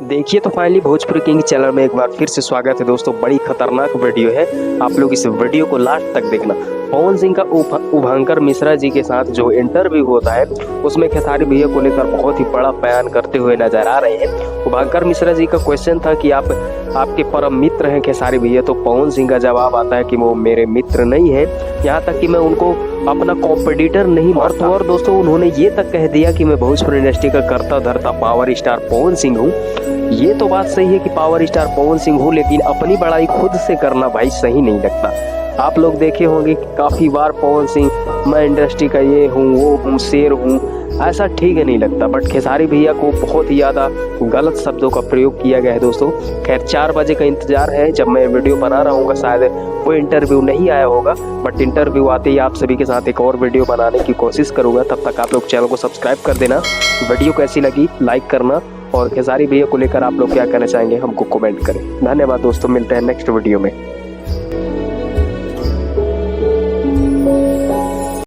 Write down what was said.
देखिए तो finally Bhojpuri king channel में एक बार फिर से स्वागत है दोस्तों। बड़ी खतरनाक वीडियो है, आप लोग इस वीडियो को लास्ट तक देखना। पवन सिंह का उभंकर मिश्रा जी के साथ जो इंटरव्यू होता है उसमें खेसारी भैया को लेकर बहुत ही बड़ा बयान करते हुए नजर आ रहे हैं। उभंकर मिश्रा जी का क्वेश्चन था कि आपके परम मित्र हैं खेसारी भैया, तो पवन सिंह का जवाब आता है कि वो मेरे मित्र नहीं है, यहाँ तक कि मैं उनको अपना कॉम्पिटिटर नहीं मानता। और दोस्तों उन्होंने ये तक कह दिया कि मैं भोजपुरी इंडस्ट्री का करता धरता पावर स्टार पवन सिंह हूँ। ये तो बात सही है कि पावर स्टार पवन सिंह हूँ, लेकिन अपनी बड़ाई खुद से करना भाई सही नहीं लगता। आप लोग देखे होंगे कि काफी बार पवन सिंह मैं इंडस्ट्री का ये हूँ वो हूँ शेर हूँ, ऐसा ठीक नहीं लगता। बट खेसारी भैया को बहुत ही ज़्यादा गलत शब्दों का प्रयोग किया गया है दोस्तों। खैर 4 बजे का इंतजार है जब मैं वीडियो बना रहा हूँ, शायद वो इंटरव्यू नहीं आया होगा, बट इंटरव्यू आते ही आप सभी के साथ एक और वीडियो बनाने की कोशिश करूँगा। तब तक आप लोग चैनल को सब्सक्राइब कर देना, वीडियो कैसी लगी लाइक करना, और खेसारी भैया को लेकर आप लोग क्या कहना चाहेंगे हमको कमेंट करें। धन्यवाद दोस्तों, मिलते हैं नेक्स्ट वीडियो में।